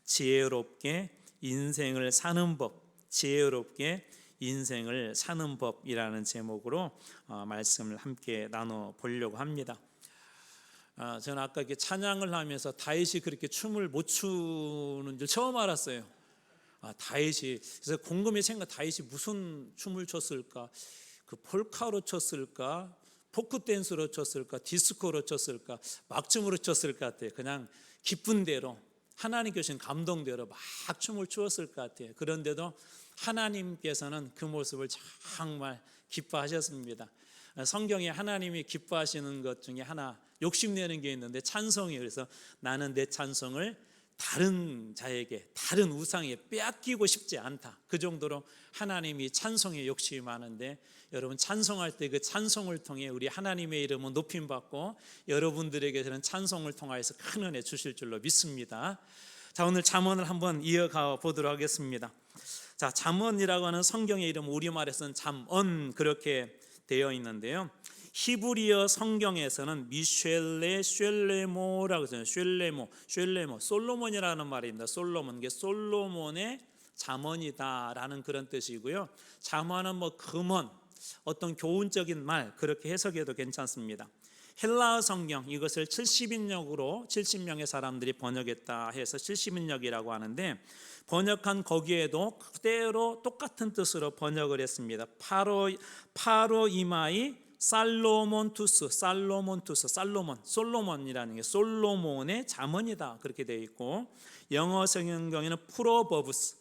지혜롭게 인생을 사는 법, 지혜롭게 인생을 사는 법이라는 제목으로 말씀을 함께 나눠 보려고 합니다. 저는 아까 이렇게 찬양을 하면서 다윗이 그렇게 춤을 못 추는 줄 처음 알았어요. 다윗이, 그래서 곰곰이 다윗이 무슨 춤을 췄을까? 그 폴카로 췄을까? 포크 댄스로 췄을까? 디스코로 췄을까? 막춤으로 췄을 것 같아요. 그냥 기쁜 대로, 하나님께 주신 감동대로 막 춤을 추었을 것 같아요. 그런데도 하나님께서는 그 모습을 정말 기뻐하셨습니다. 성경에 하나님이 기뻐하시는 것 중에 하나, 욕심내는 게 있는데 찬송이에요. 그래서 나는 내 찬송을 다른 자에게, 다른 우상에 빼앗기고 싶지 않다. 그 정도로 하나님이 찬송에 욕심이 많은데, 여러분 찬송할 때 그 찬송을 통해 우리 하나님의 이름은 높임받고 여러분들에게는 찬송을 통하여서 큰 은혜 주실 줄로 믿습니다. 자, 오늘 잠언을 한번 이어가 보도록 하겠습니다. 자, 잠언이라고 하는 성경의 이름, 우리말에서는 잠언 그렇게 되어 있는데요, 히브리어 성경에서는 미셸레 쉘레모라고 해서 쉘레모, 솔로몬이라는 말입니다. 솔로몬, 이게 솔로몬의 잠언이다라는 그런 뜻이고요. 잠언은 뭐 금언, 어떤 교훈적인 말 그렇게 해석해도 괜찮습니다. 헬라어 성경, 이것을 70인역으로 70명의 사람들이 번역했다 해서 70인역이라고 하는데, 번역한 거기에도 그대로 똑같은 뜻으로 번역을 했습니다. 파로 이마이 살로몬투스, 솔로몬이라는 게 솔로몬의 잠언이다 그렇게 되어 있고, 영어 성경에는 프로버브스,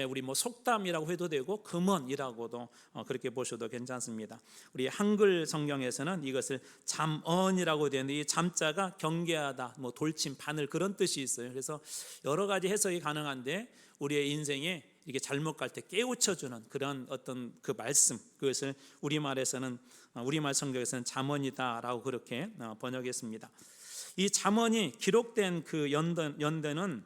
우리 뭐 속담이라고 해도 되고 금언이라고도 그렇게 보셔도 괜찮습니다. 우리 한글 성경에서는 이것을 잠언이라고 되는데, 이 잠자가 경계하다, 뭐 돌침, 바늘 그런 뜻이 있어요. 그래서 여러 가지 해석이 가능한데, 우리의 인생에 이렇게 잘못 갈 때 깨우쳐주는 그런 어떤 그 말씀, 그것을 우리말 성경에서는 잠언이다라고 그렇게 번역했습니다. 이 잠언이 기록된 그 연대는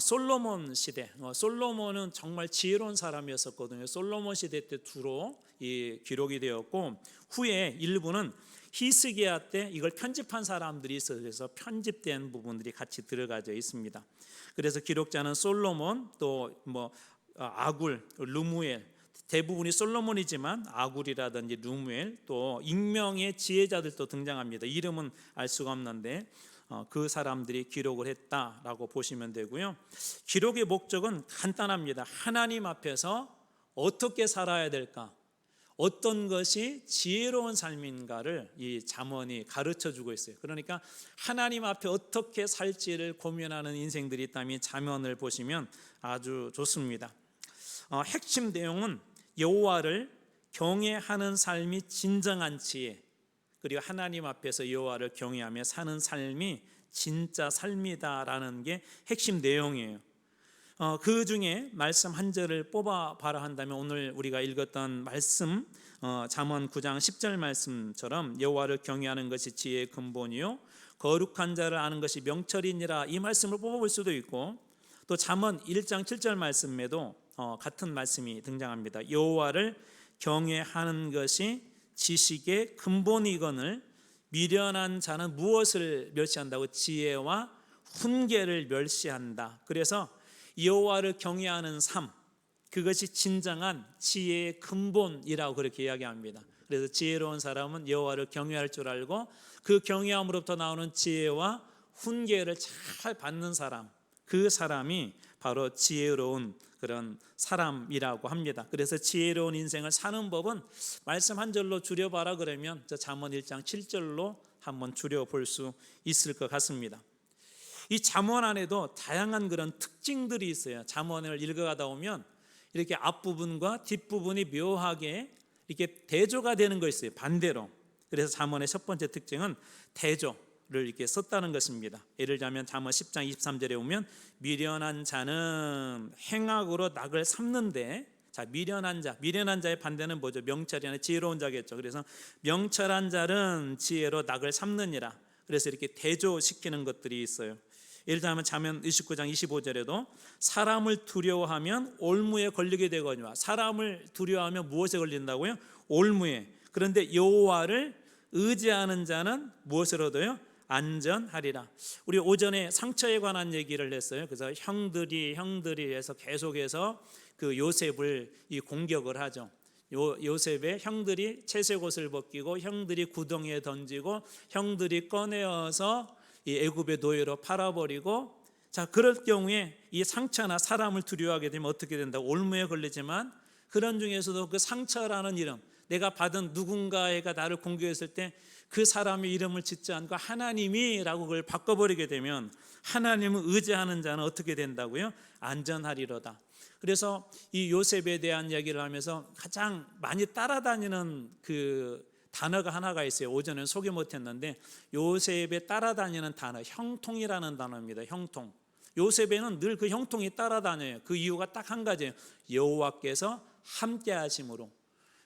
솔로몬 시대, 솔로몬은 정말 지혜로운 사람이었었거든요. 솔로몬 시대 때 주로 이 기록이 되었고, 후에 일부는 히스기야 때 이걸 편집한 사람들이 있어서 편집된 부분들이 같이 들어가져 있습니다. 그래서 기록자는 솔로몬, 또 뭐 아굴, 르무엘, 대부분이 솔로몬이지만 아굴이라든지 르무엘, 또 익명의 지혜자들도 등장합니다. 이름은 알 수가 없는데 그 사람들이 기록을 했다라고 보시면 되고요. 기록의 목적은 간단합니다. 하나님 앞에서 어떻게 살아야 될까, 어떤 것이 지혜로운 삶인가를 이 잠언이 가르쳐주고 있어요. 그러니까 하나님 앞에 어떻게 살지를 고민하는 인생들이 있다면 이 잠언을 보시면 아주 좋습니다. 핵심 내용은 여호와를 경외하는 삶이 진정한 지혜, 그리고 하나님 앞에서 여호와를 경외하며 사는 삶이 진짜 삶이다라는 게 핵심 내용이에요. 그 중에 말씀 한 절을 뽑아봐라 한다면, 오늘 우리가 읽었던 말씀, 잠언 9장 10절 말씀처럼 여호와를 경외하는 것이 지혜의 근본이요 거룩한 자를 아는 것이 명철이니라, 이 말씀을 뽑아볼 수도 있고, 또 잠언 1장 7절 말씀에도 같은 말씀이 등장합니다. 여호와를 경외하는 것이 지식의 근본이거늘 미련한 자는 무엇을 멸시한다고? 지혜와 훈계를 멸시한다. 그래서 여호와를 경외하는 삶, 그것이 진정한 지혜의 근본이라고 그렇게 이야기합니다. 그래서 지혜로운 사람은 여호와를 경외할 줄 알고 그 경외함으로부터 나오는 지혜와 훈계를 잘 받는 사람, 그 사람이 바로 지혜로운 그런 사람이라고 합니다. 그래서 지혜로운 인생을 사는 법은 말씀 한 절로 줄여봐라 그러면 저 잠언 1장 7절로 한번 줄여볼 수 있을 것 같습니다. 이 잠언 안에도 다양한 그런 특징들이 있어요. 잠언을 읽어가다 보면 이렇게 앞부분과 뒷부분이 묘하게 이렇게 대조가 되는 거 있어요. 반대로. 그래서 잠언의 첫 번째 특징은 대조를 이렇게 썼다는 것입니다. 예를 들자면 잠언 10장 23절에 보면 미련한 자는 행악으로 낙을 삼는데, 자, 미련한 자의 반대는 뭐죠? 명철이 아니라 지혜로운 자겠죠. 그래서 명철한 자는 지혜로 낙을 삼느니라. 그래서 이렇게 대조시키는 것들이 있어요. 예를 들면 잠언 29장 25절에도 사람을 두려워하면 올무에 걸리게 되거니와, 사람을 두려워하면 무엇에 걸린다고요? 올무에. 그런데 여호와를 의지하는 자는 무엇을 얻어요? 안전하리라. 우리 오전에 상처에 관한 얘기를 했어요. 그래서 형들이 해서 계속해서 그 요셉을 이 공격을 하죠. 요셉의 형들이 채색 옷을 벗기고 형들이 구덩이에 던지고 형들이 꺼내어서 이 애굽의 노예로 팔아버리고, 자, 그럴 경우에 이 상처나 사람을 두려워하게 되면 어떻게 된다고? 올무에 걸리지만 그런 중에서도 그 상처라는 이름, 내가 받은 누군가가 나를 공격했을 때 그 사람의 이름을 짓지 않고 하나님이라고 그걸 바꿔버리게 되면 하나님을 의지하는 자는 어떻게 된다고요? 안전하리로다. 그래서 이 요셉에 대한 이야기를 하면서 가장 많이 따라다니는 그 단어가 하나가 있어요. 오전에 소개 못했는데 요셉에 따라다니는 단어, 형통이라는 단어입니다. 형통. 요셉에는 늘 그 형통이 따라다녀요. 그 이유가 딱 한 가지예요. 여호와께서 함께 하심으로.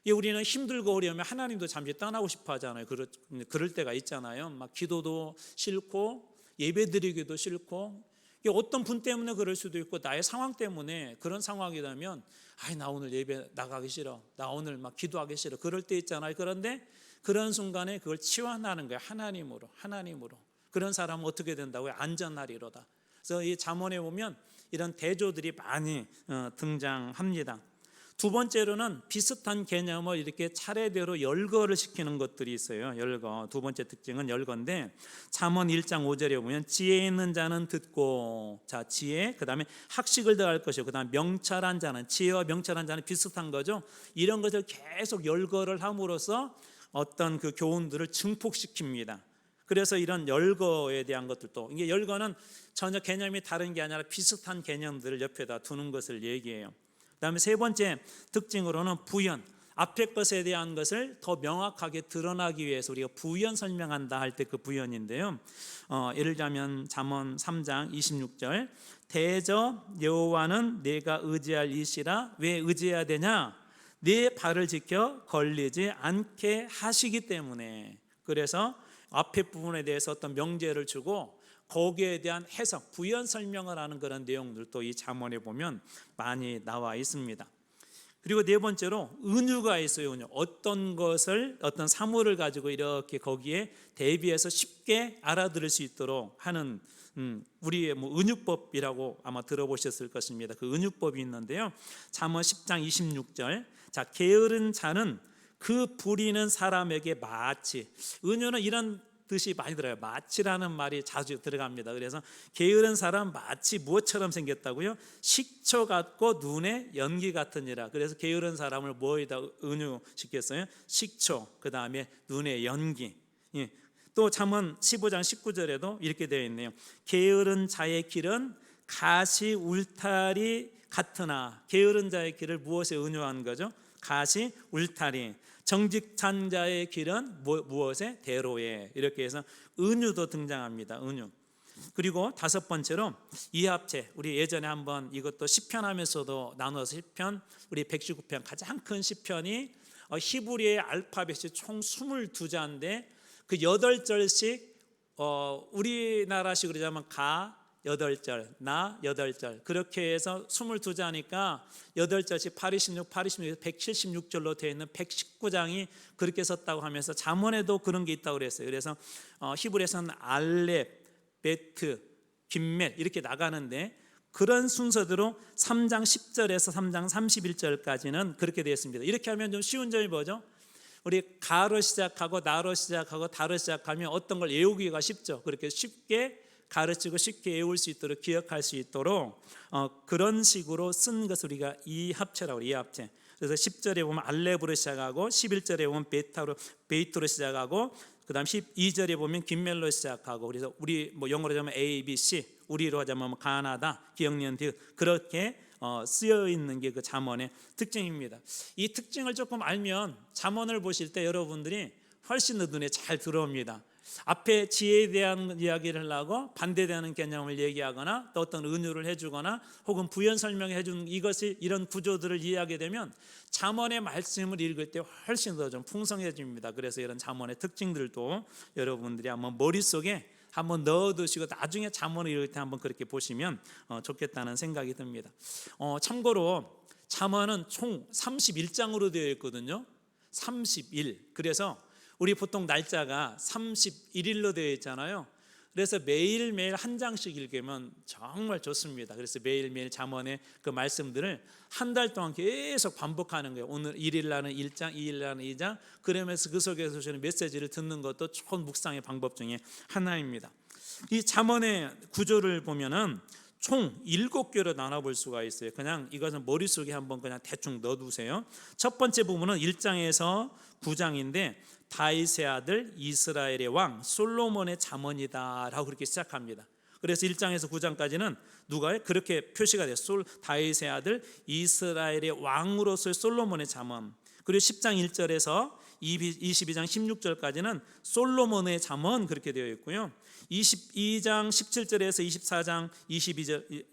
우리는 힘들고 어려우면 하나님도 잠시 떠나고 싶어 하잖아요. 그럴 때가 있잖아요. 막 기도도 싫고 예배드리기도 싫고, 어떤 분 때문에 그럴 수도 있고 나의 상황 때문에 그런 상황이라면 나 오늘 예배 나가기 싫어, 나 오늘 막 기도하기 싫어, 그럴 때 있잖아요. 그런데 그런 순간에 그걸 치환하는 거예요. 하나님으로. 그런 사람은 어떻게 된다고요? 안전하리로다. 그래서 이 잠언에 보면 이런 대조들이 많이 등장합니다. 두 번째로는 비슷한 개념을 이렇게 차례대로 열거를 시키는 것들이 있어요. 열거. 두 번째 특징은 열거인데, 잠언 1장 5절에 보면 지혜 있는 자는 듣고, 자, 지혜, 그 다음에 학식을 더할 것이고, 그 다음에 명철한 자는, 지혜와 명철한 자는 비슷한 거죠. 이런 것을 계속 열거를 함으로써 어떤 그 교훈들을 증폭시킵니다. 그래서 이런 열거에 대한 것들도, 이게 열거는 전혀 개념이 다른 게 아니라 비슷한 개념들을 옆에다 두는 것을 얘기해요. 그다음에 세 번째 특징으로는 부연, 앞에 것에 대한 것을 더 명확하게 드러나기 위해서 우리가 부연 설명한다 할 때 그 부연인데요. 예를 들자면 잠언 3장 26절, 대저 여호와는 내가 의지할 이시라. 왜 의지해야 되냐? 네 발을 지켜 걸리지 않게 하시기 때문에. 그래서 앞에 부분에 대해서 어떤 명제를 주고 거기에 대한 해석, 부연 설명을 하는 그런 내용들도 이 잠언에 보면 많이 나와 있습니다. 그리고 네 번째로 은유가 있어요. 은유. 어떤 것을, 어떤 사물을 가지고 이렇게 거기에 대비해서 쉽게 알아들을 수 있도록 하는 우리의 은유법이라고 아마 들어보셨을 것입니다. 그 은유법이 있는데요. 잠언 10장 26절. 자, 게으른 자는 그 부리는 사람에게 마치. 은유는 이런 뜻이 많이 들어요. 마치라는 말이 자주 들어갑니다. 그래서 게으른 사람 마치 무엇처럼 생겼다고요? 식초 같고 눈에 연기 같으니라. 그래서 게으른 사람을 뭐에다 은유시켰어요? 식초, 그 다음에 눈에 연기. 또 잠언 15장 19절에도 이렇게 되어 있네요. 게으른 자의 길은 가시 울타리 같으나. 게으른 자의 길을 무엇에 은유한 거죠? 가시 울타리. 정직한 자의 길은 무엇에? 대로에. 이렇게 해서 은유도 등장합니다. 은유. 그리고 다섯 번째로 이합체. 우리 예전에 한번 이것도 시편 하면서도 나눠서 시편, 우리 119편 가장 큰 시편이 히브리의 알파벳이 총 22자인데 그 8절씩 우리나라식으로 하면 가 8절, 나 8절, 그렇게 해서 22자니까 8절씩 86, 176절로 되어 있는 119장이 그렇게 썼다고 하면서 잠언에도 그런 게 있다고 그랬어요. 그래서 히브리에서는 알렙, 베트, 김멧 이렇게 나가는데 그런 순서대로 3장 10절에서 3장 31절까지는 그렇게 되어 있습니다. 이렇게 하면 좀 쉬운 점이 뭐죠? 우리 가로 시작하고 나로 시작하고 다로 시작하면 어떤 걸 외우기가 쉽죠. 그렇게 쉽게 가르치고 쉽게 외울 수 있도록, 기억할 수 있도록 그런 식으로 쓴 것을 우리가 이합체라고 해요. 이합체. 그래서 10절에 보면 알렙으로 시작하고 11절에 보면 베이트로 시작하고 그 다음 12절에 보면 김멜로 시작하고, 그래서 우리 영어로 하면 A, B, C, 우리로 하자면 가나다, 기억년, 그렇게 쓰여 있는 게 그 잠언의 특징입니다. 이 특징을 조금 알면 잠언을 보실 때 여러분들이 훨씬 더 눈에 잘 들어옵니다. 앞에 지혜에 대한 이야기를 하고 반대되는 개념을 얘기하거나 또 어떤 은유를 해주거나 혹은 부연 설명해 준 이것이 이런 구조들을 이해하게 되면 잠언의 말씀을 읽을 때 훨씬 더 좀 풍성해집니다. 그래서 이런 잠언의 특징들도 여러분들이 한번 머릿속에 한번 넣어두시고 나중에 잠언을 읽을 때 한번 그렇게 보시면 좋겠다는 생각이 듭니다. 참고로 잠언은 총 31장으로 되어 있거든요. 31. 그래서 우리 보통 날짜가 31일로 되어 있잖아요. 그래서 매일매일 한 장씩 읽으면 정말 좋습니다. 그래서 매일매일 잠언의 그 말씀들을 한 달 동안 계속 반복하는 거예요. 오늘 1일 날은 1장, 2일 날은 2장. 그러면서 그 속에서 주는 메시지를 듣는 것도 좋은 묵상의 방법 중에 하나입니다. 이 잠언의 구조를 보면은 총 7개로 나눠볼 수가 있어요. 그냥 이것은 머릿속에 한번 그냥 대충 넣어두세요. 첫 번째 부분은 1장에서 9장인데 다윗의 아들 이스라엘의 왕 솔로몬의 잠언이다 라고 그렇게 시작합니다. 그래서 1장에서 9장까지는 누가 그렇게 표시가 됐어요. 다윗의 아들 이스라엘의 왕으로서의 솔로몬의 잠언. 그리고 10장 1절에서 22장 16절까지는 솔로몬의 잠언 그렇게 되어 있고요. 22장 17절에서 24장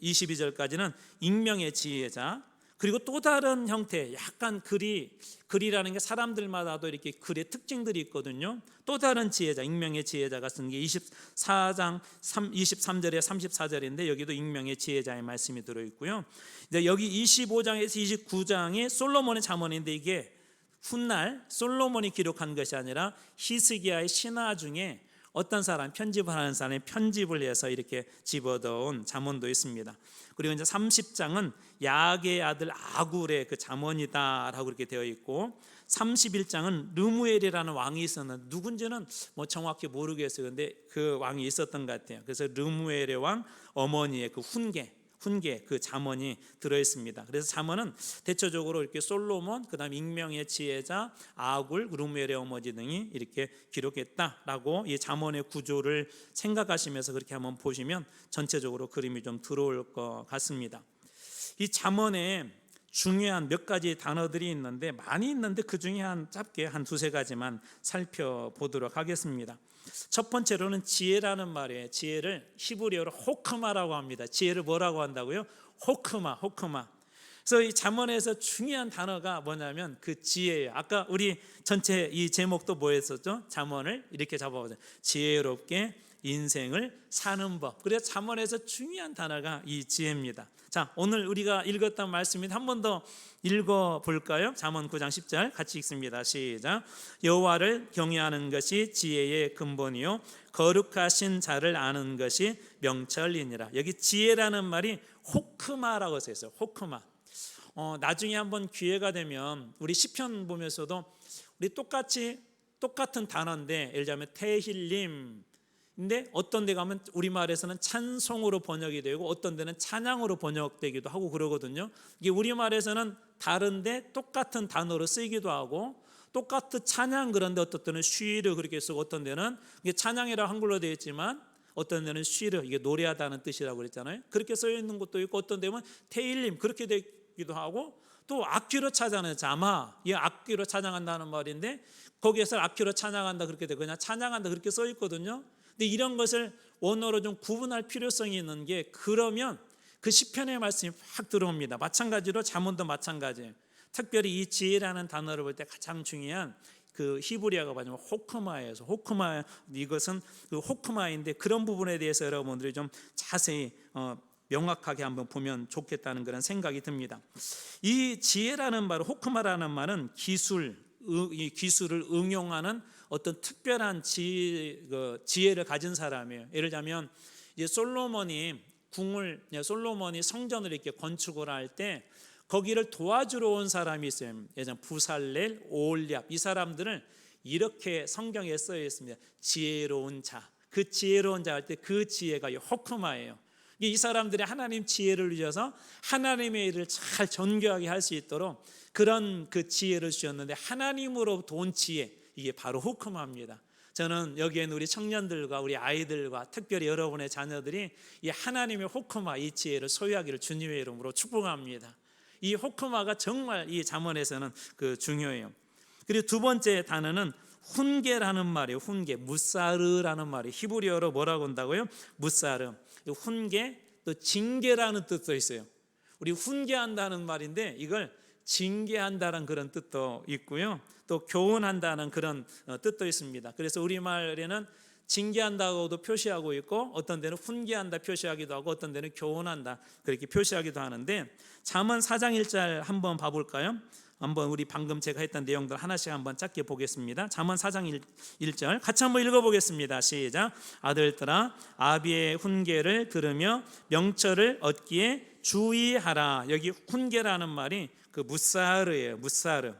22절까지는 익명의 지혜자. 그리고 또 다른 형태, 약간 글이라는 게 사람들마다도 이렇게 글의 특징들이 있거든요. 또 다른 지혜자, 익명의 지혜자가 쓴 게 24장 23절에 34절인데 여기도 익명의 지혜자의 말씀이 들어있고요. 여기 25장에서 29장이 솔로몬의 잠언인데 이게 훗날 솔로몬이 기록한 것이 아니라 히스기야의 신하 중에 어떤 사람, 편집을 하는 사람이 편집을 해서 이렇게 집어넣은 잠언도 있습니다. 그리고 이제 30장은 야게의 아들 아굴의 그 잠언이다라고 그렇게 되어 있고 31장은 르무엘이라는 왕이 있었는데 누군지는 뭐 정확히 모르겠어요. 근데 그 왕이 있었던 것 같아요. 그래서 르무엘의 왕 어머니의 그 훈계 그 잠언이 들어 있습니다. 그래서 잠언은 대체적으로 이렇게 솔로몬, 그다음 익명의 지혜자, 아굴, 르무엘의 어머니 등이 이렇게 기록했다라고 이 잠언의 구조를 생각하시면서 그렇게 한번 보시면 전체적으로 그림이 좀 들어올 것 같습니다. 이 잠언에 중요한 몇 가지 단어들이 있는데 많이 있는데 그 중에 짧게 한 두세 가지만 살펴보도록 하겠습니다. 첫 번째로는 지혜라는 말이에요. 지혜를 히브리어로 호크마라고 합니다. 지혜를 뭐라고 한다고요? 호크마. 그래서 이 잠언에서 중요한 단어가 뭐냐면 그 지혜예요. 아까 우리 전체 이 제목도 뭐였었죠? 잠언을 이렇게 잡아보자. 지혜롭게 인생을 사는 법. 그래서 잠언에서 중요한 단어가 이 지혜입니다. 자, 오늘 우리가 읽었던 말씀인데 한 번 더 읽어볼까요? 잠언 9장 10절 같이 읽습니다. 시작. 여호와를 경외하는 것이 지혜의 근본이요 거룩하신 자를 아는 것이 명철이니라. 여기 지혜라는 말이 호크마라고 써 있어요. 호크마. 나중에 한번 기회가 되면 우리 시편 보면서도 우리 똑같은 단어인데 예를 들자면 테힐림 근데 어떤 데 가면 우리말에서는 찬송으로 번역이 되고 어떤 데는 찬양으로 번역되기도 하고 그러거든요. 이게 우리말에서는 다른데 똑같은 단어로 쓰이기도 하고 똑같은 찬양 그런데 어떤 때는 쉬르 그렇게 쓰고 어떤 데는 이게 찬양이라고 한글로 되어 있지만 어떤 데는 쉬르 이게 노래하다는 뜻이라고 그랬잖아요. 그렇게 써 있는 것도 있고 어떤 데는 테일림 그렇게 되기도 하고 또 악기로 찬양하는 자마 이 악기로 찬양한다는 말인데 거기에서 악기로 찬양한다 그렇게 되고 그냥 찬양한다 그렇게 써 있거든요. 근데 이런 것을 원어로 좀 구분할 필요성이 있는 게 그러면 그 시편의 말씀이 확 들어옵니다. 마찬가지로 잠언도 마찬가지예요. 특별히 이 지혜라는 단어를 볼 때 가장 중요한 그 히브리어가 뭐냐면 호크마예요. 호크마 이것은 그 호크마인데 그런 부분에 대해서 여러분들이 좀 자세히 명확하게 한번 보면 좋겠다는 그런 생각이 듭니다. 이 지혜라는 말, 호크마라는 말은 이 기술을 응용하는 어떤 특별한 지혜를 가진 사람이에요. 예를 들자면 이제 솔로몬이 성전을 이렇게 건축을 할 때 거기를 도와주러 온 사람이 있어요. 예전 부살렐, 오홀리압 이 사람들을 이렇게 성경에 써 있습니다. 지혜로운 자. 그 지혜로운 자 할 때 그 지혜가 호크마예요. 이 사람들이 하나님 지혜를 주셔서 하나님의 일을 잘 정교하게 할 수 있도록 그런 그 지혜를 주셨는데 하나님으로부터 온 지혜 이게 바로 호크마입니다. 저는 여기에는 우리 청년들과 우리 아이들과 특별히 여러분의 자녀들이 이 하나님의 호크마 이 지혜를 소유하기를 주님의 이름으로 축복합니다. 이 호크마가 정말 이 잠언에서는 그 중요해요. 그리고 두 번째 단어는 훈계라는 말이에요. 훈계, 무사르라는 말이 히브리어로 뭐라고 한다고요? 무사르. 훈계 또 징계라는 뜻도 있어요. 우리 훈계한다는 말인데 이걸 징계한다는 그런 뜻도 있고요. 또 교훈한다는 그런 뜻도 있습니다. 그래서 우리말에는 징계한다고도 표시하고 있고 어떤 데는 훈계한다 표시하기도 하고 어떤 데는 교훈한다 그렇게 표시하기도 하는데 잠언 4장 1절 한번 봐볼까요? 한번 우리 방금 제가 했던 내용들 하나씩 한번 짧게 보겠습니다. 잠언 4장 1절 같이 한번 읽어보겠습니다. 시작. 아들들아 아비의 훈계를 들으며 명철을 얻기에 주의하라. 여기 훈계라는 말이 그 무사르예요. 무사르.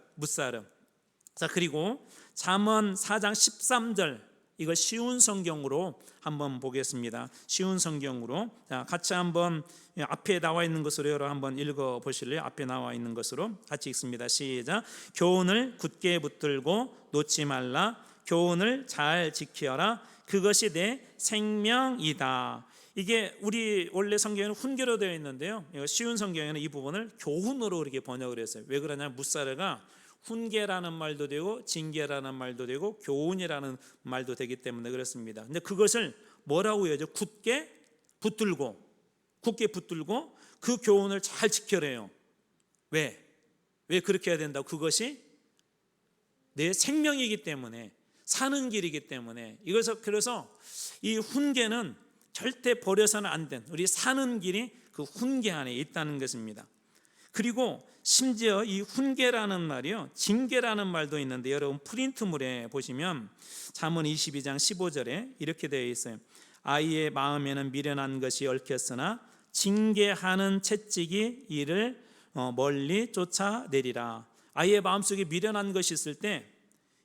자, 그리고 잠언 4장 13절 이거 쉬운 성경으로 한번 보겠습니다. 쉬운 성경으로. 자, 같이 한번 앞에 나와 있는 것으로 여러 한번 읽어 보실래요? 앞에 나와 있는 것으로 같이 읽습니다. 시작. 교훈을 굳게 붙들고 놓지 말라. 교훈을 잘 지키어라. 그것이 내 생명이다. 이게 우리 원래 성경에는 훈계로 되어 있는데요. 쉬운 성경에는 이 부분을 교훈으로 이렇게 번역을 했어요. 왜 그러냐면 무사르가 훈계라는 말도 되고 징계라는 말도 되고 교훈이라는 말도 되기 때문에 그렇습니다. 근데 그것을 뭐라고 해야죠? 굳게 붙들고 그 교훈을 잘 지켜래요. 왜 그렇게 해야 된다고? 그것이 내 생명이기 때문에, 사는 길이기 때문에. 그래서 이 훈계는 절대 버려서는 안 된, 우리 사는 길이 그 훈계 안에 있다는 것입니다. 그리고 심지어 이 훈계라는 말이요, 징계라는 말도 있는데 여러분 프린트물에 보시면 잠언 22장 15절에 이렇게 되어 있어요. 아이의 마음에는 미련한 것이 얽혔으나 징계하는 채찍이 이를 멀리 쫓아내리라. 아이의 마음속에 미련한 것이 있을 때,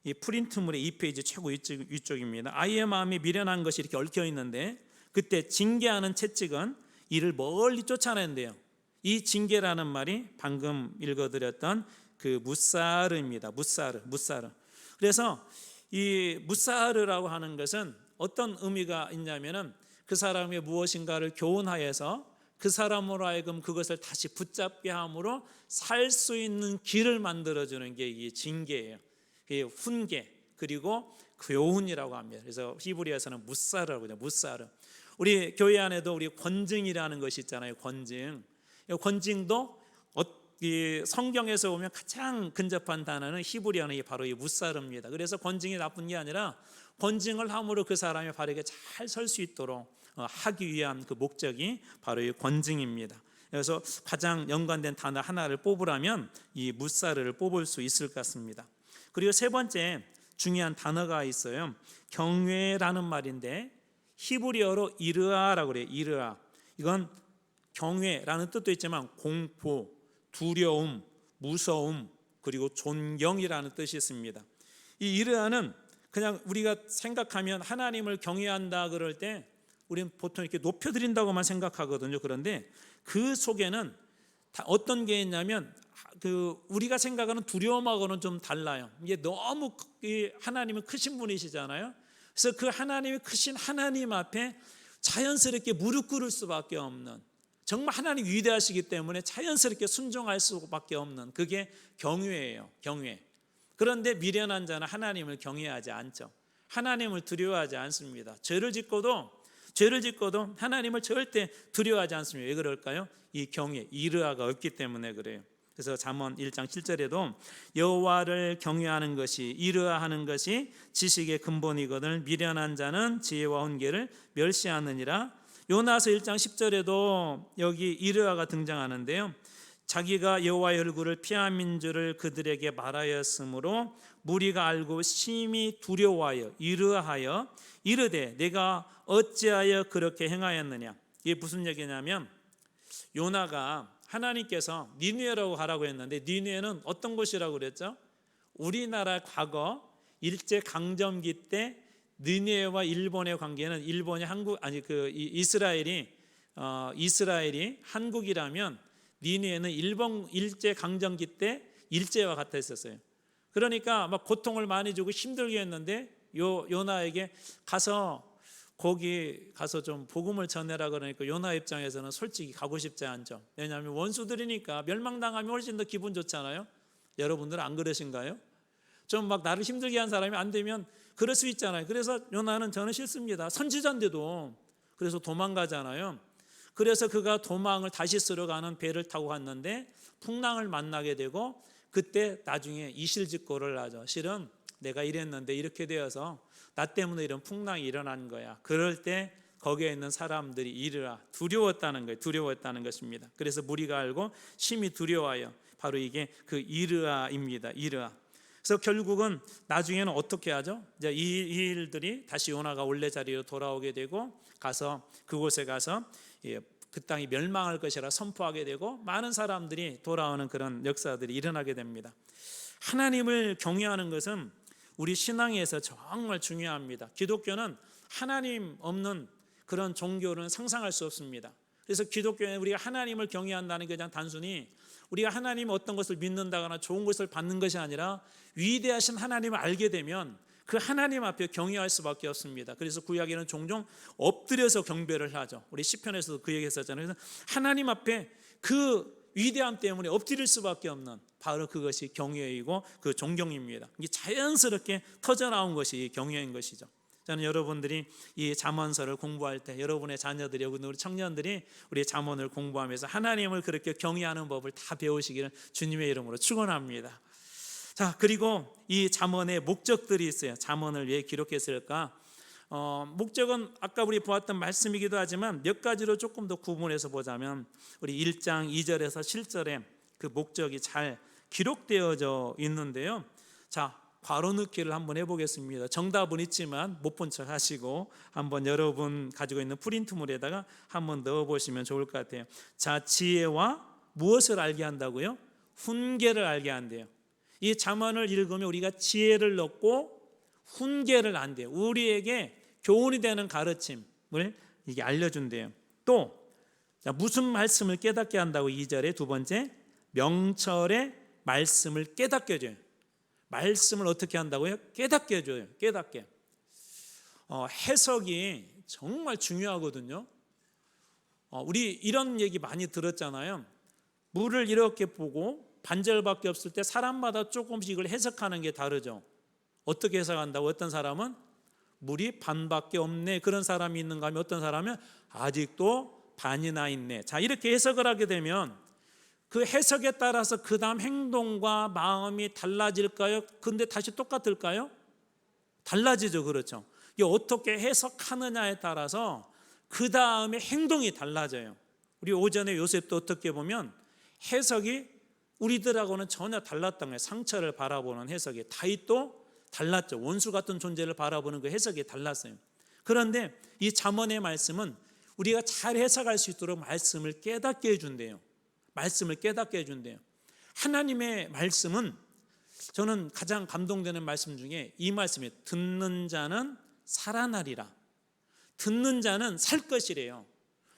이 프린트물의 2페이지 최고 위쪽입니다. 아이의 마음에 미련한 것이 이렇게 얽혀 있는데 그때 징계하는 채찍은 이를 멀리 쫓아낸대요. 이 징계라는 말이 방금 읽어드렸던 그 무사르입니다. 무사르. 그래서 이 무사르라고 하는 것은 어떤 의미가 있냐면은 그 사람의 무엇인가를 교훈하여서 그 사람으로 하여금 그것을 다시 붙잡게 함으로 살 수 있는 길을 만들어주는 게 이 징계예요. 이 훈계 그리고 교훈이라고 합니다. 그래서 히브리어에서는 무사르라고 해요. 무사르. 우리 교회 안에도 우리 권징이라는 것이 있잖아요. 권징도 성경에서 보면 가장 근접한 단어는 히브리어는 바로 이 무사르입니다. 그래서 권징이 나쁜 게 아니라 권징을 함으로 그 사람이 바르게 잘 설 수 있도록 하기 위한 그 목적이 바로 이 권징입니다. 그래서 가장 연관된 단어 하나를 뽑으라면 이 무사르를 뽑을 수 있을 것 같습니다. 그리고 세 번째 중요한 단어가 있어요. 경외라는 말인데 히브리어로 이르아라고 그래요. 이르아. 이건 경외라는 뜻도 있지만 공포, 두려움, 무서움, 그리고 존경이라는 뜻이 있습니다. 이 이르아는 그냥 우리가 생각하면 하나님을 경외한다 그럴 때 우리는 보통 이렇게 높여드린다고만 생각하거든요. 그런데 그 속에는 어떤 게 있냐면 우리가 생각하는 두려움하고는 좀 달라요. 이게 너무 하나님은 크신 분이시잖아요. 그래서 그 하나님이 크신 하나님 앞에 자연스럽게 무릎 꿇을 수밖에 없는, 정말 하나님 위대하시기 때문에 자연스럽게 순종할 수밖에 없는 그게 경외예요. 경외. 그런데 미련한 자는 하나님을 경외하지 않죠. 하나님을 두려워하지 않습니다. 죄를 짓고도 하나님을 절대 두려워하지 않습니다. 왜 그럴까요? 이 경외, 이르아가 없기 때문에 그래요. 그래서 잠언 1장 7절에도 여호와를 경외하는 것이, 이르아하는 것이 지식의 근본이거든 미련한 자는 지혜와 훈계를 멸시하느니라. 요나서 1장 10절에도 여기 이르아가 등장하는데요. 자기가 여호와의 얼굴을 피함인 줄을 그들에게 말하였으므로 무리가 알고 심히 두려워하여 이르하여 이르되 내가 어찌하여 그렇게 행하였느냐. 이게 무슨 얘기냐면 요나가 하나님께서 니느웨라고 가라고 했는데 니느웨는 어떤 곳이라고 그랬죠? 우리나라 과거 일제 강점기 때 니느웨와 일본의 관계는 일본이 이스라엘이 한국이라면 니느웨는 일본 일제 강점기 때 일제와 같아 있었어요. 그러니까 막 고통을 많이 주고 힘들게 했는데 요나에게 거기 가서 좀 복음을 전해라 그러니까 요나 입장에서는 솔직히 가고 싶지 않죠. 왜냐하면 원수들이니까 멸망당하면 훨씬 더 기분 좋잖아요. 여러분들은 안 그러신가요? 좀 막 나를 힘들게 한 사람이 안 되면 그럴 수 있잖아요. 그래서 요나는 저는 싫습니다. 선지자인데도 그래서 도망가잖아요. 그래서 그가 도망을 다시 쓰러 가는 배를 타고 갔는데 풍랑을 만나게 되고 그때 나중에 이실직고를 하죠. 실은 내가 이랬는데 이렇게 되어서 나 때문에 이런 풍랑이 일어난 거야. 그럴 때 거기에 있는 사람들이 이르라 두려웠다는 거예요. 두려웠다는 것입니다. 그래서 무리가 알고 심히 두려워하여 바로 이게 그 이르아입니다. 이르아. 그래서 결국은 나중에는 어떻게 하죠? 이제 이 일들이 다시 요나가 원래 자리로 돌아오게 되고 가서 그곳에 가서 그 땅이 멸망할 것이라 선포하게 되고 많은 사람들이 돌아오는 그런 역사들이 일어나게 됩니다. 하나님을 경외하는 것은 우리 신앙에서 정말 중요합니다. 기독교는 하나님 없는 그런 종교는 상상할 수 없습니다. 그래서 기독교에 우리가 하나님을 경외한다는 게 그냥 단순히 우리가 하나님 어떤 것을 믿는다거나 좋은 것을 받는 것이 아니라 위대하신 하나님을 알게 되면 그 하나님 앞에 경외할 수밖에 없습니다. 그래서 구약에는 종종 엎드려서 경배를 하죠. 우리 시편에서도 그 얘기 했었잖아요. 그래서 하나님 앞에 그 위대함 때문에 엎드릴 수밖에 없는 바로 그것이 경외이고 그 존경입니다. 이게 자연스럽게 터져나온 것이 경외인 것이죠. 저는 여러분들이 이 잠언서를 공부할 때 여러분의 자녀들이 우리 청년들이 우리 잠언을 공부하면서 하나님을 그렇게 경외하는 법을 다 배우시기를 주님의 이름으로 축원합니다. 자, 그리고 이 잠언의 목적들이 있어요. 잠언을 왜 기록했을까? 목적은 아까 우리 보았던 말씀이기도 하지만 몇 가지로 조금 더 구분해서 보자면 우리 1장 2절에서 7절에 그 목적이 잘 기록되어져 있는데요. 자, 괄호 넣기를 한번 해보겠습니다. 정답은 있지만 못 본 척 하시고 한번 여러분 가지고 있는 프린트물에다가 한번 넣어보시면 좋을 것 같아요. 자, 지혜와 무엇을 알게 한다고요? 훈계를 알게 한대요. 이 잠언을 읽으면 우리가 지혜를 얻고 훈계를 안대요. 우리에게 교훈이 되는 가르침을 이게 알려준대요. 또 무슨 말씀을 깨닫게 한다고 2절에 두 번째 명철의 말씀을 깨닫게 해줘요. 말씀을 어떻게 한다고요? 깨닫게 해줘요. 깨닫게. 해석이 정말 중요하거든요. 우리 이런 얘기 많이 들었잖아요. 물을 이렇게 보고 반절밖에 없을 때 사람마다 조금씩을 해석하는 게 다르죠. 어떻게 해석한다고? 어떤 사람은 물이 반밖에 없네 그런 사람이 있는가 하면 어떤 사람은 아직도 반이나 있네. 자, 이렇게 해석을 하게 되면 그 해석에 따라서 그 다음 행동과 마음이 달라질까요? 근데 다시 똑같을까요? 달라지죠. 그렇죠. 이게 어떻게 해석하느냐에 따라서 그 다음에 행동이 달라져요. 우리 오전에 요셉도 어떻게 보면 해석이 우리들하고는 전혀 달랐던 거예요. 상처를 바라보는 해석이. 다윗도 달랐죠. 원수 같은 존재를 바라보는 그 해석이 달랐어요. 그런데 이 잠언의 말씀은 우리가 잘 해석할 수 있도록 말씀을 깨닫게 해준대요. 말씀을 깨닫게 해준대요. 하나님의 말씀은 저는 가장 감동되는 말씀 중에 이 말씀이에요. 듣는 자는 살아나리라. 듣는 자는 살 것이래요.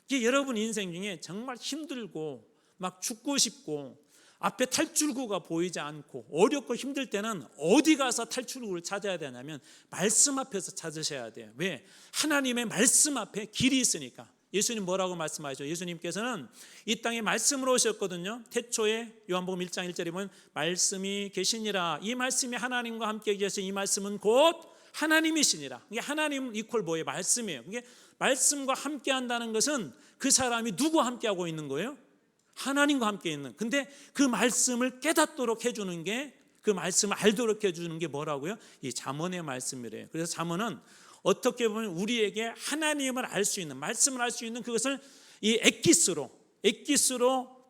이게 여러분 인생 중에 정말 힘들고 막 죽고 싶고 앞에 탈출구가 보이지 않고 어렵고 힘들 때는 어디 가서 탈출구를 찾아야 되냐면 말씀 앞에서 찾으셔야 돼요. 왜? 하나님의 말씀 앞에 길이 있으니까. 예수님 뭐라고 말씀하시죠? 예수님께서는 이 땅에 말씀으로 오셨거든요. 태초에 요한복음 1장 1절에 보면 말씀이 계시니라. 이 말씀이 하나님과 함께 계신 이 말씀은 곧 하나님이시니라. 이게 하나님 이퀄 뭐예요? 말씀이에요. 이게 말씀과 함께 한다는 것은 그 사람이 누구와 함께 하고 있는 거예요? 하나님과 함께 있는. 근데 그 말씀을 깨닫도록 해주는 게, 그 말씀을 알도록 해주는 게 뭐라고요? 이 잠언의 말씀이래요. 그래서 잠언은 어떻게 보면 우리에게 하나님을 알 수 있는, 말씀을 알 수 있는 그것을 이 엑기스로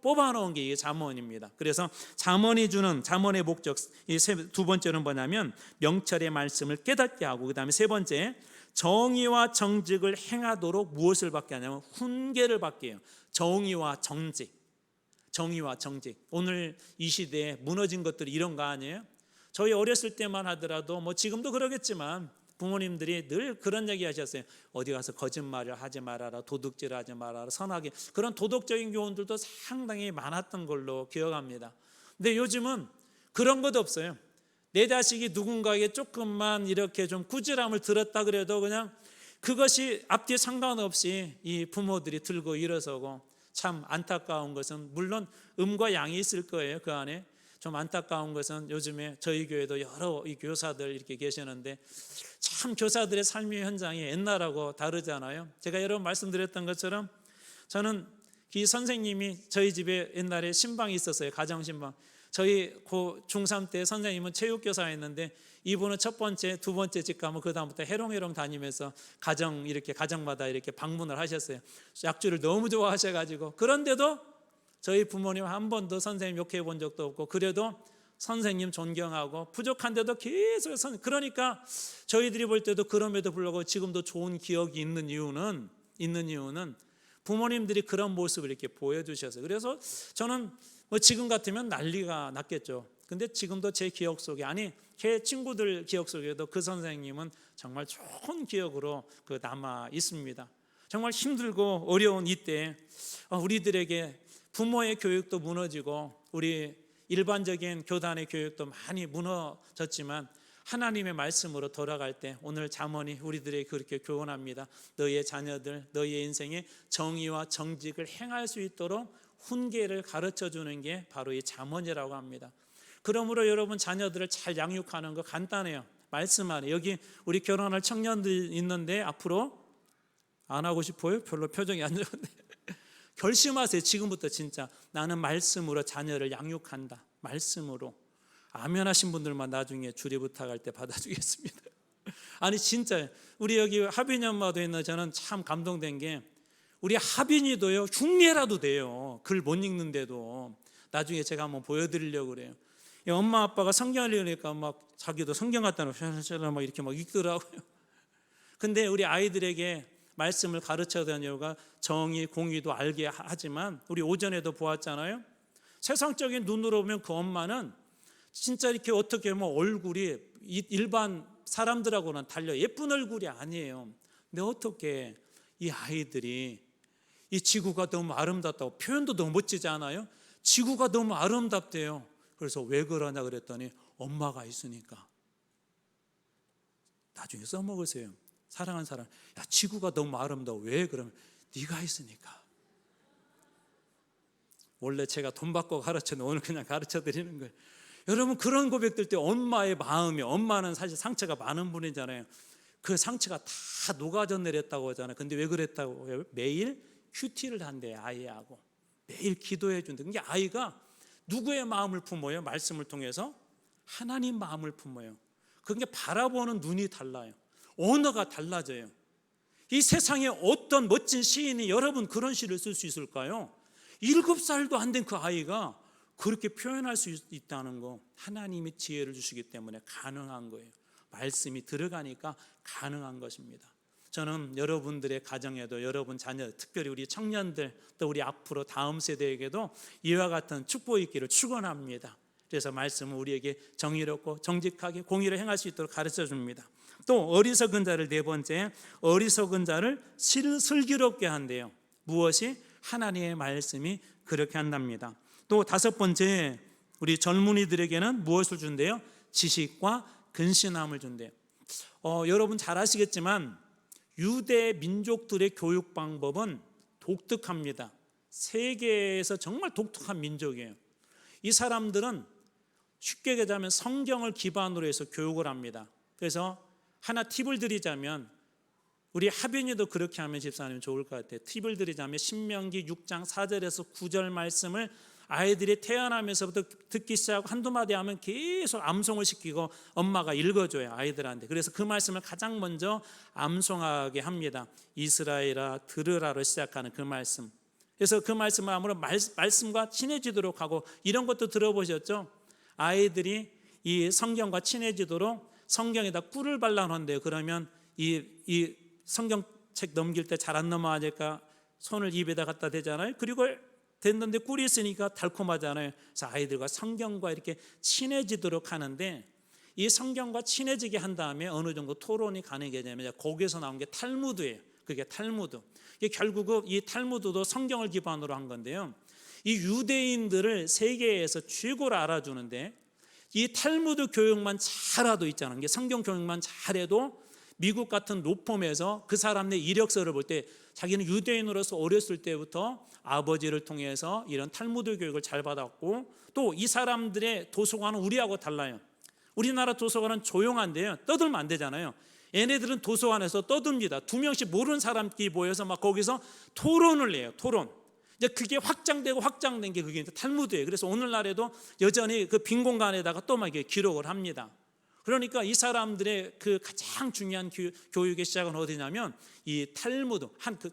뽑아놓은 게 이 잠언입니다. 그래서 잠언이 주는 잠언의 목적, 이 두 번째는 뭐냐면 명철의 말씀을 깨닫게 하고, 그 다음에 세 번째 정의와 정직을 행하도록 무엇을 받게 하냐면 훈계를 받게 해요. 정의와 정직. 오늘 이 시대에 무너진 것들이 이런 거 아니에요? 저희 어렸을 때만 하더라도 뭐 지금도 그러겠지만 부모님들이 늘 그런 얘기 하셨어요. 어디 가서 거짓말을 하지 말아라, 도둑질 하지 말아라, 선하게. 그런 도덕적인 교훈들도 상당히 많았던 걸로 기억합니다. 근데 요즘은 그런 것도 없어요. 내 자식이 누군가에게 조금만 이렇게 좀 꾸지람을 들었다 그래도 그냥 그것이 앞뒤 상관없이 이 부모들이 들고 일어서고, 참 안타까운 것은 물론 음과 양이 있을 거예요. 그 안에 좀 안타까운 것은 요즘에 저희 교회도 여러 이 교사들 이렇게 계시는데 참 교사들의 삶의 현장이 옛날하고 다르잖아요. 제가 여러 번 말씀드렸던 것처럼 저는 이 선생님이 저희 집에 옛날에 신방이 있었어요. 가정신방. 저희 고 중3 때 선생님은 체육교사였는데 이분은 첫 번째, 두 번째 집 가면 그 다음부터 해롱해롱 다니면서 가정마다 이렇게 방문을 하셨어요. 약주를 너무 좋아하셔가지고. 그런데도 저희 부모님 한 번도 선생님 욕해 본 적도 없고, 그래도 선생님 존경하고 부족한데도 계속 그러니까 저희들이 볼 때도 그럼에도 불구하고 지금도 좋은 기억이 있는 이유는 부모님들이 그런 모습을 이렇게 보여주셔서. 그래서 저는 뭐 지금 같으면 난리가 났겠죠. 근데 지금도 제 기억 속에, 아니 제 친구들 기억 속에도 그 선생님은 정말 좋은 기억으로 남아 있습니다. 정말 힘들고 어려운 이때 우리들에게 부모의 교육도 무너지고 우리 일반적인 교단의 교육도 많이 무너졌지만 하나님의 말씀으로 돌아갈 때 오늘 잠언이 우리들에게 그렇게 교훈합니다. 너희의 자녀들, 너희의 인생에 정의와 정직을 행할 수 있도록 훈계를 가르쳐 주는 게 바로 이 잠언이라고 합니다. 그러므로 여러분 자녀들을 잘 양육하는 거 간단해요. 말씀 안에. 여기 우리 결혼할 청년들 있는데 앞으로 안 하고 싶어요? 별로 표정이 안 좋은데 결심하세요. 지금부터 진짜 나는 말씀으로 자녀를 양육한다. 말씀으로. 아멘 하신 분들만 나중에 주례 부탁할 때 받아주겠습니다. 아니 진짜 우리 여기 하빈이 엄마도 있는, 저는 참 감동된 게 우리 하빈이도요 흉내라도 돼요. 글 못 읽는데도. 나중에 제가 한번 보여드리려고 그래요. 엄마 아빠가 성경을 읽으니까 막 자기도 성경 갖다 놓으셔서 막 이렇게 막 읽더라고요. 근데 우리 아이들에게 말씀을 가르쳐야 되는 이유가 정의, 공의도 알게 하지만 우리 오전에도 보았잖아요. 세상적인 눈으로 보면 그 엄마는 진짜 이렇게 어떻게 뭐 얼굴이 일반 사람들하고는 달려 예쁜 얼굴이 아니에요. 근데 어떻게 이 아이들이 이 지구가 너무 아름답다고, 표현도 너무 멋지지 않아요? 지구가 너무 아름답대요. 그래서 왜 그러냐 그랬더니 엄마가 있으니까. 나중에 써먹으세요. 사랑하는 사람, 야 지구가 너무 아름다워. 왜? 그러면 네가 있으니까. 원래 제가 돈 받고 가르쳤는데 오늘 그냥 가르쳐 드리는 거예요. 여러분 그런 고백들 때 엄마의 마음이, 엄마는 사실 상처가 많은 분이잖아요. 그 상처가 다 녹아져 내렸다고 하잖아요. 근데 왜 그랬다고 해요? 매일 큐티를 한대요. 아이하고 매일 기도해 준다. 그게 아이가 누구의 마음을 품어요? 말씀을 통해서 하나님 마음을 품어요. 그게 바라보는 눈이 달라요. 언어가 달라져요. 이 세상에 어떤 멋진 시인이 여러분 그런 시를 쓸 수 있을까요? 7살도 안 된 그 아이가 그렇게 표현할 수 있다는 거, 하나님이 지혜를 주시기 때문에 가능한 거예요. 말씀이 들어가니까 가능한 것입니다. 저는 여러분들의 가정에도, 여러분 자녀, 특별히 우리 청년들, 또 우리 앞으로 다음 세대에게도 이와 같은 축복이 있기를 축원합니다. 그래서 말씀은 우리에게 정의롭고 정직하게 공의를 행할 수 있도록 가르쳐 줍니다. 또 어리석은 자를, 네 번째, 어리석은 자를 슬기롭게 한대요. 무엇이? 하나님의 말씀이 그렇게 한답니다. 또 다섯 번째, 우리 젊은이들에게는 무엇을 준대요? 지식과 근신함을 준대요. 여러분 잘 아시겠지만 유대 민족들의 교육 방법은 독특합니다. 세계에서 정말 독특한 민족이에요. 이 사람들은 쉽게 얘기하자면 성경을 기반으로 해서 교육을 합니다. 그래서 하나 팁을 드리자면, 우리 하빈이도 그렇게 하면 집사님 좋을 것 같아요. 팁을 드리자면 신명기 6장 4절에서 9절 말씀을 아이들이 태어나면서부터 듣기 시작하고 한두 마디 하면 계속 암송을 시키고 엄마가 읽어줘요, 아이들한테. 그래서 그 말씀을 가장 먼저 암송하게 합니다. 이스라엘아 들으라로 시작하는 그 말씀. 그래서 그 말씀을 아무로 말씀과 친해지도록 하고, 이런 것도 들어보셨죠? 아이들이 이 성경과 친해지도록 성경에다 꿀을 발라놓는데요. 그러면 이 성경책 넘길 때 잘 안 넘어가니까 손을 입에다 갖다 대잖아요. 그리고 됐는데 꿀이 있으니까 달콤하잖아요. 그래서 아이들과 성경과 이렇게 친해지도록 하는데, 이 성경과 친해지게 한 다음에 어느 정도 토론이 가능하게 되면 거기에서 나온 게 탈무드예요. 그게 탈무드. 이게 결국은 이 탈무드도 성경을 기반으로 한 건데요. 이 유대인들을 세계에서 최고로 알아주는데, 이 탈무드 교육만 잘해도 있잖아요. 이게 성경 교육만 잘해도 미국 같은 로펌에서 그 사람의 이력서를 볼 때 자기는 유대인으로서 어렸을 때부터 아버지를 통해서 이런 탈무드 교육을 잘 받았고, 또 이 사람들의 도서관은 우리하고 달라요. 우리나라 도서관은 조용한데요, 떠들면 안 되잖아요. 얘네들은 도서관에서 떠듭니다. 2명씩 모르는 사람끼리 모여서 막 거기서 토론을 해요. 토론. 이제 그게 확장된 게 그게 이제 탈무드예요. 그래서 오늘날에도 여전히 그 빈 공간에다가 또 막 기록을 합니다. 그러니까 이 사람들의 그 가장 중요한 교육의 시작은 어디냐면 이 탈무드,